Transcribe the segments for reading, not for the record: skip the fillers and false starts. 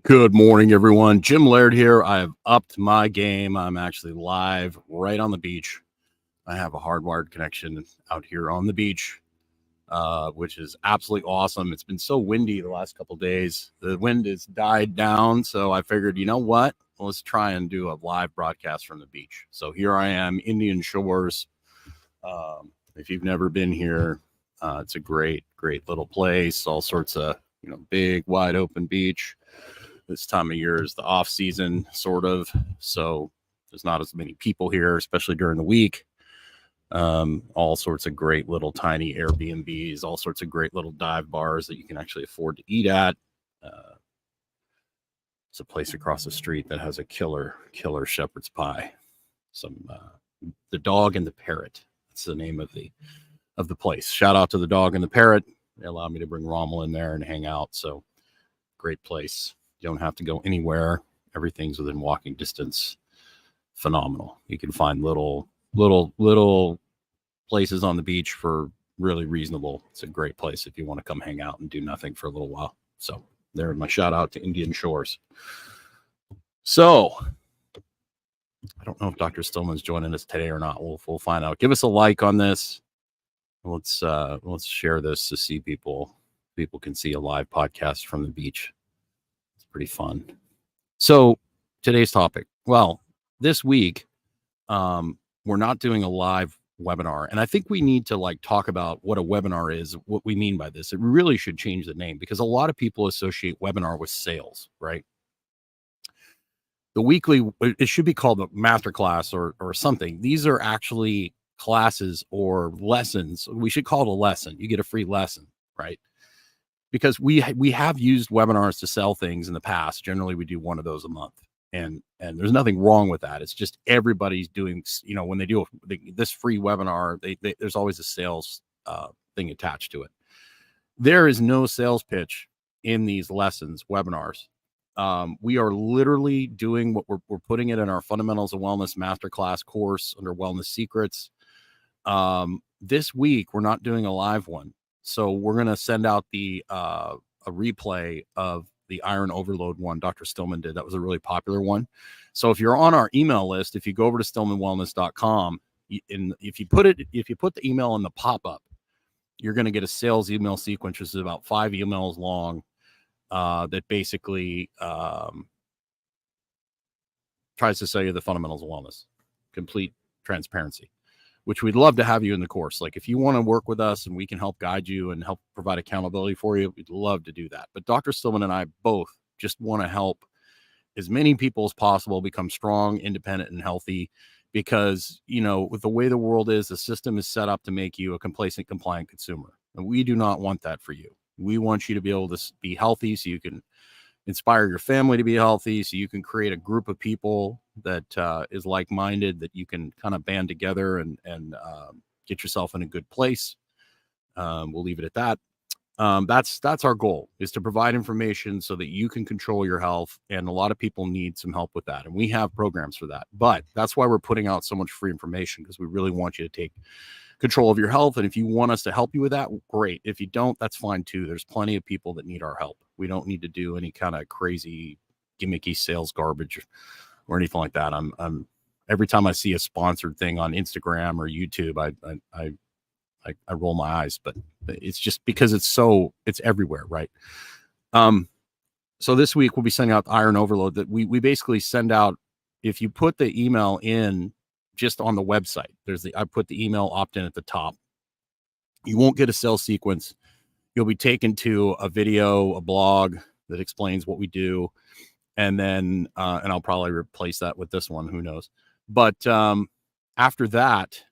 Good morning, everyone. Jim Laird here. I have upped my game. I'm actually live right on the beach. I have a hardwired connection out here on the beach, which is absolutely awesome. It's been so windy the last couple of days. The wind has died down, so I figured, you know what? Let's try and do a live broadcast from the beach. So here I am, Indian Shores. If you've never been here, it's a great little place. All sorts of, big, wide open beach. This time of year is the off season, sort of. So there's not as many people here, especially during the week. All sorts of great little tiny Airbnbs, all sorts of great little dive bars that you can actually afford to eat at. It's a place across the street that has a killer shepherd's pie. The Dog and the Parrot. That's the name of the place. Shout out to the Dog and the Parrot. They allowed me to bring Rommel in there and hang out. So great place. You don't have to go anywhere. Everything's within walking distance. Phenomenal. You can find little places on the beach for really reasonable. It's a great place if you want to come hang out and do nothing for a little while. So there's my shout out to Indian Shores. So I don't know if Dr. Stillman's joining us today or not. We'll find out. Give us a like on this. Let's share this to see people can see a live podcast from the beach. Pretty fun. So today's topic. Well, this week, we're not doing a live webinar. And I think we need to talk about what a webinar is, what we mean by this. It really should change the name because a lot of people associate webinar with sales, right? The weekly, it should be called a masterclass or something. These are actually classes or lessons. We should call it a lesson. You get a free lesson, right? Because we have used webinars to sell things in the past. Generally, we do one of those a month, and there's nothing wrong with that. It's just everybody's doing, when they do this free webinar, there's always a sales thing attached to it. There is no sales pitch in these lessons, webinars. We are literally doing what we're putting it in our Fundamentals of Wellness Masterclass course under Wellness Secrets. This week, we're not doing a live one. So we're going to send out a replay of the Iron Overload one Dr. Stillman did. That was a really popular one. So if you're on our email list, if you go over to stillmanwellness.com, and if you put the email in the pop-up, you're going to get a sales email sequence, which is about 5 emails long, that basically tries to sell you the fundamentals of wellness, complete transparency, which we'd love to have you in the course. If you want to work with us and we can help guide you and help provide accountability for you, we'd love to do that. But Dr. Stillman and I both just want to help as many people as possible become strong, independent, and healthy because, with the way the world is, the system is set up to make you a complacent, compliant consumer. And we do not want that for you. We want you to be able to be healthy so you can inspire your family to be healthy, so you can create a group of people that is like-minded, that you can kind of band together and get yourself in a good place. We'll leave it at that. That's our goal, is to provide information so that you can control your health. And a lot of people need some help with that. And we have programs for that. But that's why we're putting out so much free information, because we really want you to take control of your health. And if you want us to help you with that, great. If you don't, that's fine too. There's plenty of people that need our help. We don't need to do any kind of crazy gimmicky sales garbage or anything like that. I'm every time I see a sponsored thing on Instagram or YouTube, I roll my eyes, but it's just because it's everywhere. Right. So this week we'll be sending out Iron Overload that we basically send out. If you put the email in just on the website, I put the email opt-in at the top. You won't get a sales sequence. You'll be taken to a video, a blog that explains what we do. And then, and I'll probably replace that with this one, who knows? But after that,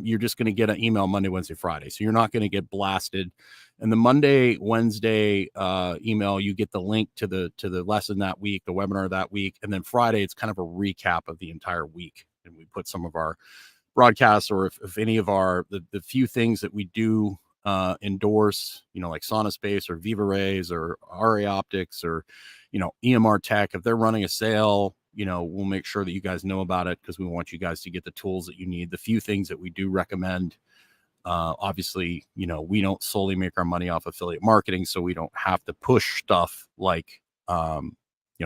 you're just going to get an email Monday, Wednesday, Friday. So you're not going to get blasted. And the Monday, Wednesday email, you get the link to the lesson that week, the webinar that week. And then Friday, it's kind of a recap of the entire week. And we put some of our broadcasts, or if any of the few things that we do endorse, like Sauna Space or Viva Rays or RA Optics or, EMR Tech, if they're running a sale, we'll make sure that you guys know about it, because we want you guys to get the tools that you need. The few things that we do recommend, obviously, we don't solely make our money off affiliate marketing, so we don't have to push stuff like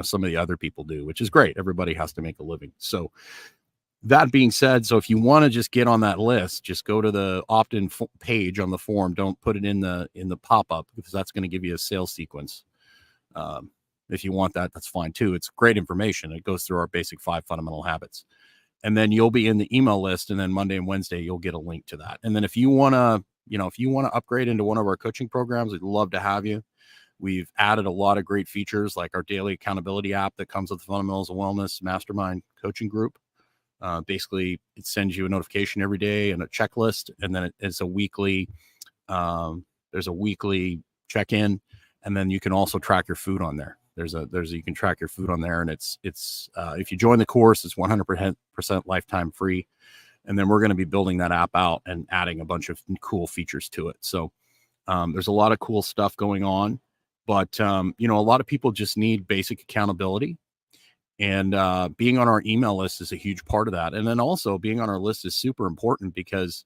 some of the other people do, which is great. Everybody has to make a living. So that being said, so if you want to just get on that list, just go to the opt-in page on the form. Don't put it in the pop-up, because that's going to give you a sales sequence. If you want that, that's fine too. It's great information. It goes through our basic 5 fundamental habits. And then you'll be in the email list, and then Monday and Wednesday you'll get a link to that. And then if you want to upgrade into one of our coaching programs, we'd love to have you. We've added a lot of great features, like our daily accountability app that comes with the Fundamentals of Wellness Mastermind coaching group. Basically, it sends you a notification every day and a checklist, and then it's a weekly. There's a weekly check-in, and then you can also track your food on there. You can track your food on there, and it's if you join the course, it's 100% lifetime free. And then we're going to be building that app out and adding a bunch of cool features to it. So there's a lot of cool stuff going on, but a lot of people just need basic accountability, and being on our email list is a huge part of that. And then also being on our list is super important, because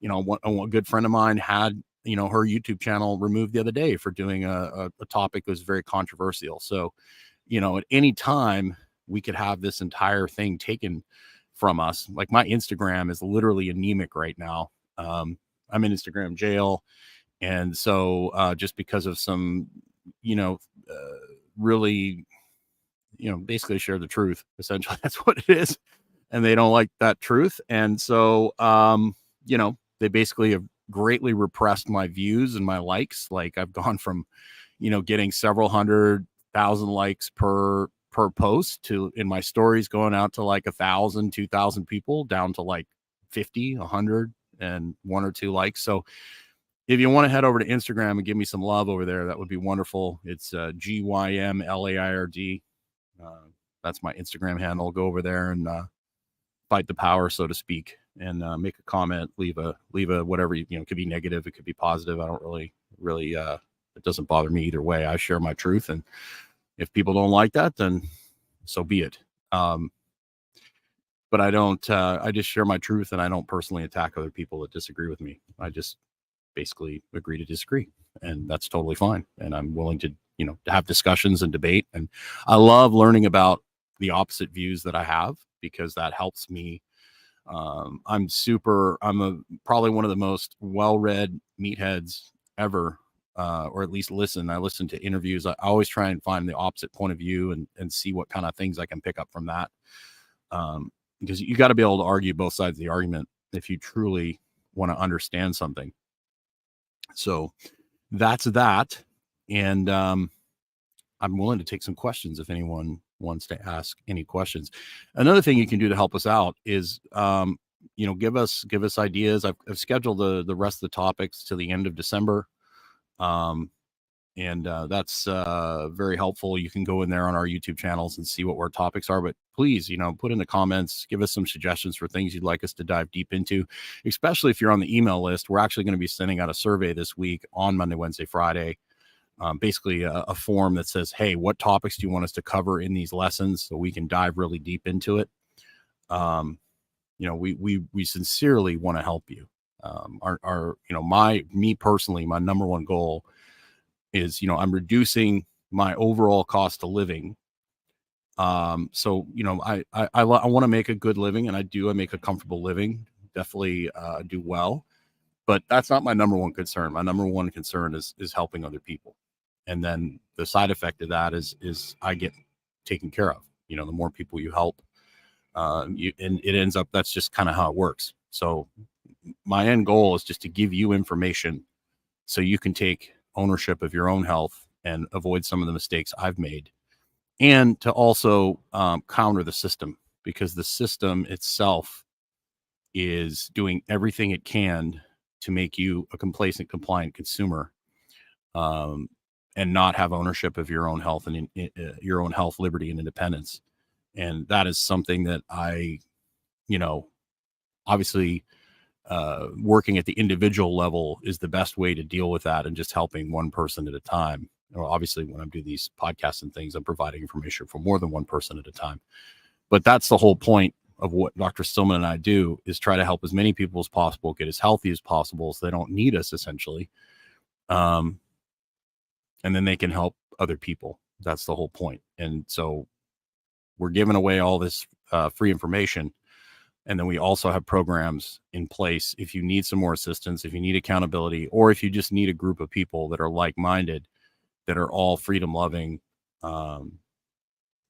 a good friend of mine had her YouTube channel removed the other day for doing a topic that was very controversial. So, at any time we could have this entire thing taken from us. Like, my Instagram is literally anemic right now. I'm in Instagram jail. And so, just because of some, really, basically share the truth, essentially, that's what it is. And they don't like that truth. And so, they basically have greatly repressed my views and my likes. Like, I've gone from, getting several 100,000 likes per post to, in my stories, going out to like 1,000, 2,000 people, down to like 50, 100 and 1 or 2 likes. So if you want to head over to Instagram and give me some love over there, that would be wonderful. It's GYMLAIRD. That's my Instagram handle. Go over there and fight the power, so to speak, and make a comment, leave a whatever, it could be negative, it could be positive. I don't really, it doesn't bother me either way. I share my truth, and if people don't like that, then so be it. But I don't, I just share my truth, and I don't personally attack other people that disagree with me. I just basically agree to disagree, and that's totally fine. And I'm willing to, to have discussions and debate. And I love learning about the opposite views that I have, because that helps me. I'm probably one of the most well-read meatheads ever, or at least I listen to interviews. I always try and find the opposite point of view and see what kind of things I can pick up from that. Because you got to be able to argue both sides of the argument if you truly want to understand something. So that's that. And I'm willing to take some questions if anyone wants to ask any questions. Another thing you can do to help us out is, give us ideas. I've scheduled the rest of the topics to the end of December. And that's very helpful. You can go in there on our YouTube channels and see what our topics are, but please, put in the comments, give us some suggestions for things you'd like us to dive deep into, especially if you're on the email list. We're actually going to be sending out a survey this week on Monday, Wednesday, Friday. Basically a form that says, hey, what topics do you want us to cover in these lessons, so we can dive really deep into it. We sincerely want to help you. Me personally, my number one goal is, I'm reducing my overall cost of living. So, I want to make a good living, and I make a comfortable living, definitely do well, but that's not my number one concern. My number one concern is helping other people. And then the side effect of that is I get taken care of. The more people you help, and it ends up, that's just kind of how it works. So my end goal is just to give you information so you can take ownership of your own health and avoid some of the mistakes I've made, and to also counter the system, because the system itself is doing everything it can to make you a complacent, compliant consumer, and not have ownership of your own health and your own health, liberty, and independence. And that is something that I, obviously, working at the individual level is the best way to deal with that, and just helping one person at a time. Obviously, when I do these podcasts and things, I'm providing information for more than one person at a time. But that's the whole point of what Dr. Stillman and I do, is try to help as many people as possible get as healthy as possible, so they don't need us, essentially. And then they can help other people. That's the whole point. And so we're giving away all this free information. And then we also have programs in place. If you need some more assistance, if you need accountability, or if you just need a group of people that are like-minded, that are all freedom loving,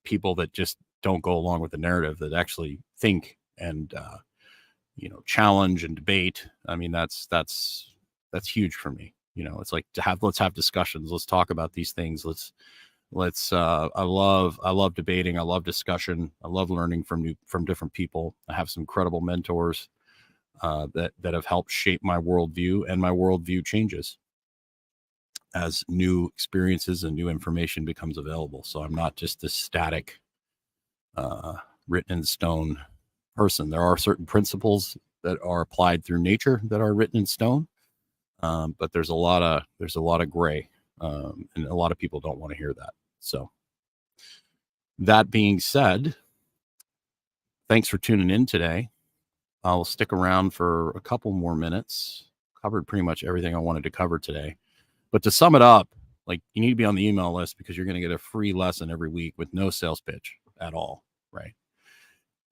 people that just don't go along with the narrative, that actually think and, challenge and debate. I mean, that's huge for me. It's like let's have discussions. Let's talk about these things. I love debating. I love discussion. I love learning from different people. I have some incredible mentors that have helped shape my worldview, and my worldview changes as new experiences and new information becomes available. So I'm not just this static, written in stone person. There are certain principles that are applied through nature that are written in stone, but there's a lot of gray, and a lot of people don't want to hear that. So that being said, thanks for tuning in today. I'll stick around for a couple more minutes. Covered pretty much everything I wanted to cover today. But to sum it up, like, you need to be on the email list, because you're going to get a free lesson every week with no sales pitch at all, right?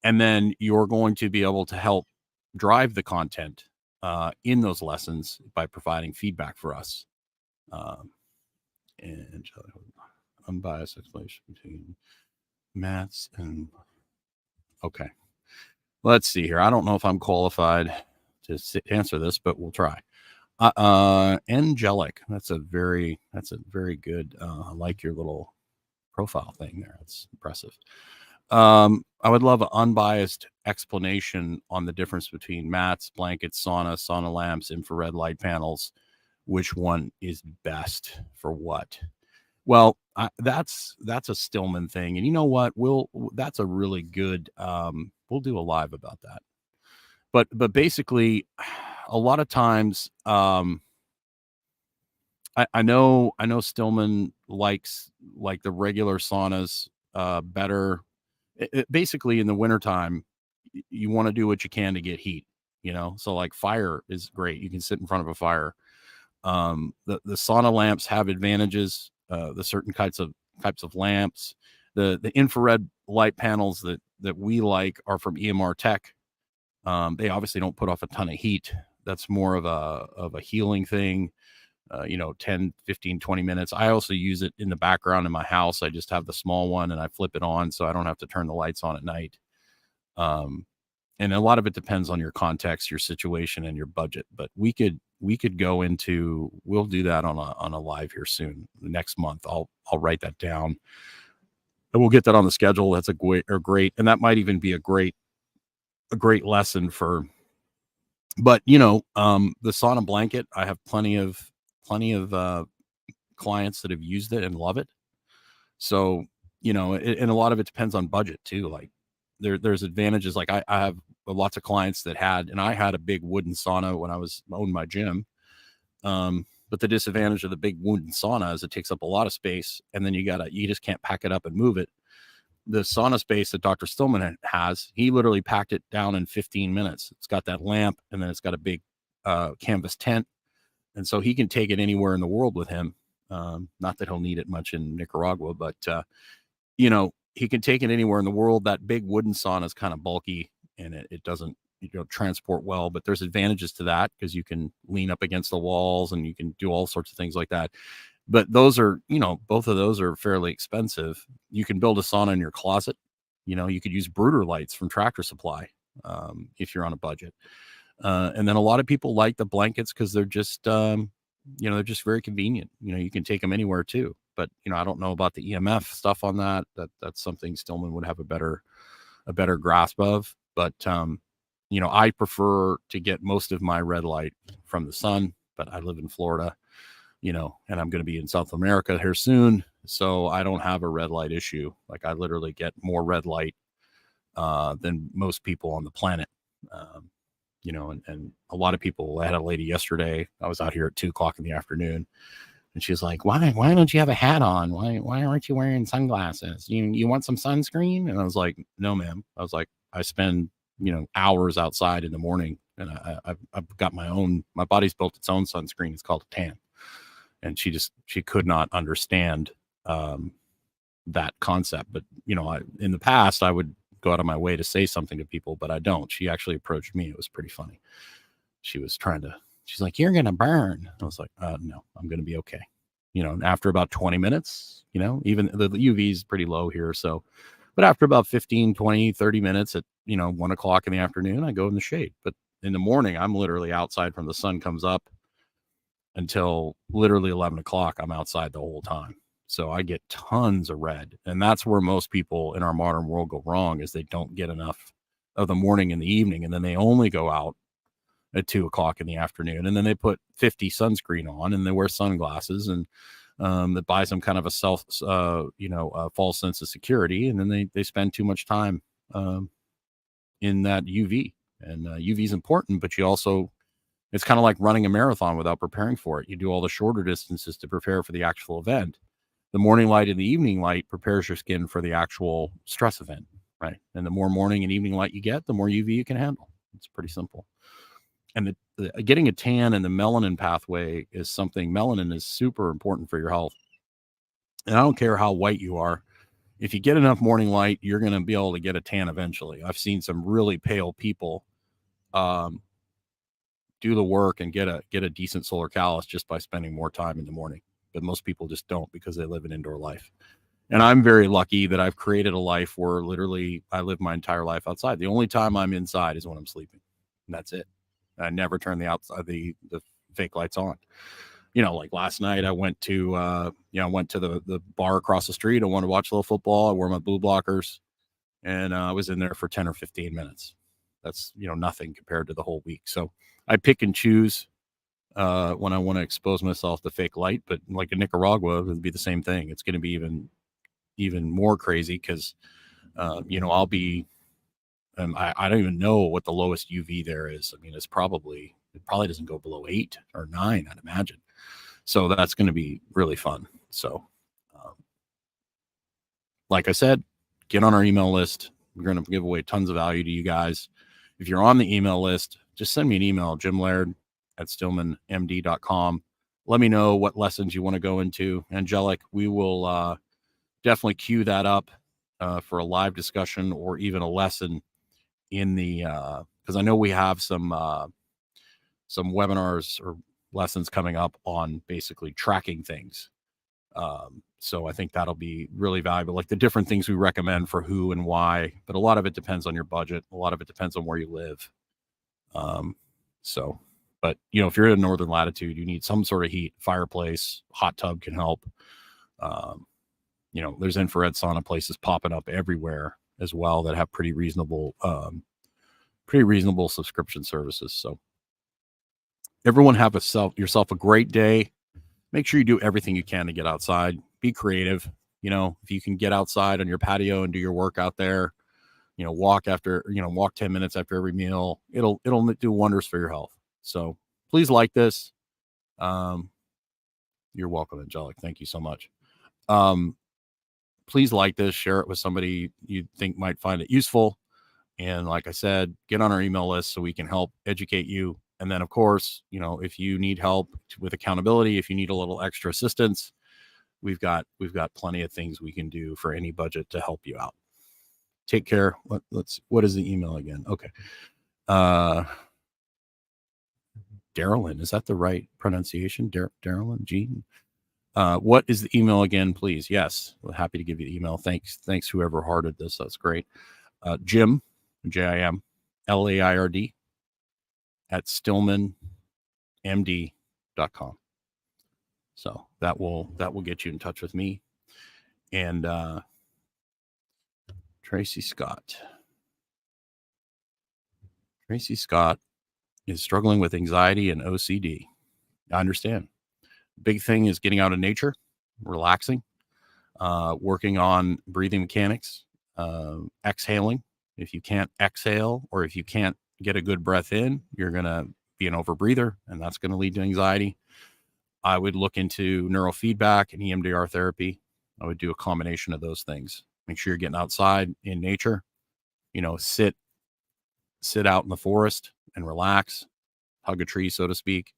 And then you're going to be able to help drive the content in those lessons by providing feedback for us. And unbiased explanation between Matt's and... Okay. Let's see here. I don't know if I'm qualified to answer this, but we'll try. Angelic. That's a very good. I like your little profile thing there. It's impressive. I would love an unbiased explanation on the difference between mats, blankets, sauna lamps, infrared light panels. Which one is best for what? Well, that's a Stillman thing. And you know what? That's a really good, we'll do a live about that. But basically, a lot of times, I know Stillman likes, like, the regular saunas better. Basically, in the wintertime, you want to do what you can to get heat, so like fire is great. You can sit in front of a fire. The sauna lamps have advantages. The certain types of lamps, the infrared light panels that we like are from EMR Tech. They obviously don't put off a ton of heat. That's more of a healing thing. 10, 15, 20 minutes. I also use it in the background in my house. I just have the small one and I flip it on, so I don't have to turn the lights on at night. And a lot of it depends on your context, your situation, and your budget. But we could go into, we'll do that on a live here soon. Next month, I'll write that down, and we'll get that on the schedule. That's great, and that might even be a great lesson for. But the sauna blanket, I have plenty of clients that have used it and love it. So and a lot of it depends on budget too. Like, there's advantages. Like, I have lots of clients that I had a big wooden sauna when I owned my gym. But the disadvantage of the big wooden sauna is it takes up a lot of space, and then you just can't pack it up and move it. The sauna space that Dr. Stillman has, he literally packed it down in 15 minutes. It's got that lamp, and then it's got a big canvas tent. And so he can take it anywhere in the world with him. Not that he'll need it much in Nicaragua, but he can take it anywhere in the world. That big wooden sauna is kind of bulky, and it doesn't transport well, but there's advantages to that, because you can lean up against the walls and you can do all sorts of things like that. But those are, both of those are fairly expensive. You can build a sauna in your closet. You could use Brooder lights from Tractor Supply, if you're on a budget. And then a lot of people like the blankets because they're just, they're just very convenient. You can take them anywhere too. But I don't know about the EMF stuff on that. That's something Stillman would have a better grasp of. But I prefer to get most of my red light from the sun. But I live in Florida, and I'm going to be in South America here soon, so I don't have a red light issue. Like, I literally get more red light than most people on the planet. And a lot of people. I had a lady yesterday. I was out here at 2:00 in the afternoon, and she's like, "Why don't you have a hat on? Why aren't you wearing sunglasses? You want some sunscreen?" And I was like, "No, ma'am." I was like, "I spend hours outside in the morning, and I've got my body's built its own sunscreen. It's called a tan." And she could not understand that concept. But, in the past, I would go out of my way to say something to people, but I don't. She actually approached me. It was pretty funny. She's like, "You're going to burn." I was like, "No, I'm going to be okay." And after about 20 minutes, even the UV is pretty low here. So, but after about 15, 20, 30 minutes at, 1 o'clock in the afternoon, I go in the shade. But in the morning, I'm literally outside from the sun comes up until literally 11 o'clock. I'm outside the whole time. So I get tons of red. And that's where most people in our modern world go wrong, is they don't get enough of the morning and the evening. And then they only go out at 2 o'clock in the afternoon. And then they put 50 sunscreen on and they wear sunglasses, and that buys them kind of a false sense of security. And then they spend too much time in that UV. And UV is important, but it's kind of like running a marathon without preparing for it. You do all the shorter distances to prepare for the actual event. The morning light and the evening light prepares your skin for the actual stress event, right? And the more morning and evening light you get, the more UV you can handle. It's pretty simple. And getting a tan and the melanin pathway is something. Melanin is super important for your health. And I don't care how white you are. If you get enough morning light, you're going to be able to get a tan eventually. I've seen some really pale people do the work and get a decent solar callus just by spending more time in the morning. But most people just don't, because they live an indoor life. And I'm very lucky that I've created a life where literally I live my entire life outside. The only time I'm inside is when I'm sleeping, and that's it. I never turn the fake lights on. Like last night, I went to the bar across the street. I wanted to watch a little football. I wore my blue blockers, and I was in there for 10 or 15 minutes. That's, nothing compared to the whole week. So I pick and choose when I want to expose myself to fake light. But like in Nicaragua, it would be the same thing. It's going to be even more crazy because, I'll be, I don't even know what the lowest UV there is. I mean, it probably doesn't go below 8 or 9, I'd imagine. So that's going to be really fun. So, like I said, get on our email list. We're going to give away tons of value to you guys. If you're on the email list, just send me an email, jimlaird@stillmanmd.com. Let me know what lessons you want to go into. Angelic, we will definitely queue that up for a live discussion or even a lesson in the because I know we have some webinars or lessons coming up on basically tracking things. So I think that'll be really valuable, like the different things we recommend for who and why, but a lot of it depends on your budget. A lot of it depends on where you live. But if you're in a northern latitude, you need some sort of heat. Fireplace, hot tub can help. There's infrared sauna places popping up everywhere as well that have pretty reasonable subscription services. So everyone have yourself a great day. Make sure you do everything you can to get outside. Be creative. If you can get outside on your patio and do your work out there, walk 10 minutes after every meal. It'll do wonders for your health. So please like this. You're welcome, Angelic. Thank you so much. Please like this, share it with somebody you think might find it useful. And like I said, get on our email list so we can help educate you. And then, of course, if you need help with accountability, if you need a little extra assistance, we've got plenty of things we can do for any budget to help you out. Take care. What is the email again? Okay. Darylyn, is that the right pronunciation? Darylyn Jean. What is the email again, please? Yes, we're happy to give you the email. Thanks whoever hearted this. That's great. Jim, Jim, Laird @stillmanmd.com. So that will get you in touch with me. And Tracy Scott is struggling with anxiety and OCD. I understand. Big thing is getting out of nature, relaxing, working on breathing mechanics, exhaling. If you can't exhale, or if you can't get a good breath in, you're going to be an overbreather, and that's going to lead to anxiety. I would look into neurofeedback and EMDR therapy. I would do a combination of those things. Make sure you're getting outside in nature, sit out in the forest and relax, hug a tree, so to speak.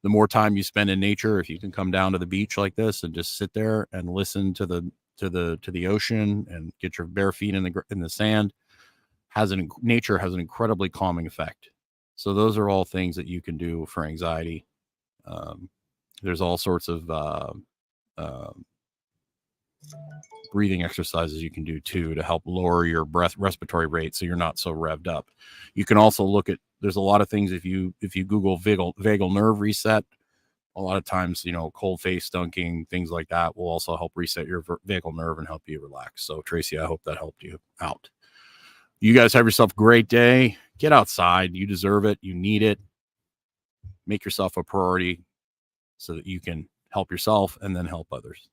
The more time you spend in nature, if you can come down to the beach like this and just sit there and listen to the to the ocean and get your bare feet in the sand nature has an incredibly calming effect. So those are all things that you can do for anxiety. There's all sorts of breathing exercises you can do too to help lower your respiratory rate so you're not so revved up. You can also look at, there's a lot of things if you Google vagal nerve reset, a lot of times, cold face dunking, things like that will also help reset your vagal nerve and help you relax. So Tracy, I hope that helped you out. You guys have yourself a great day. Get outside. You deserve it. You need it. Make yourself a priority so that you can help yourself and then help others.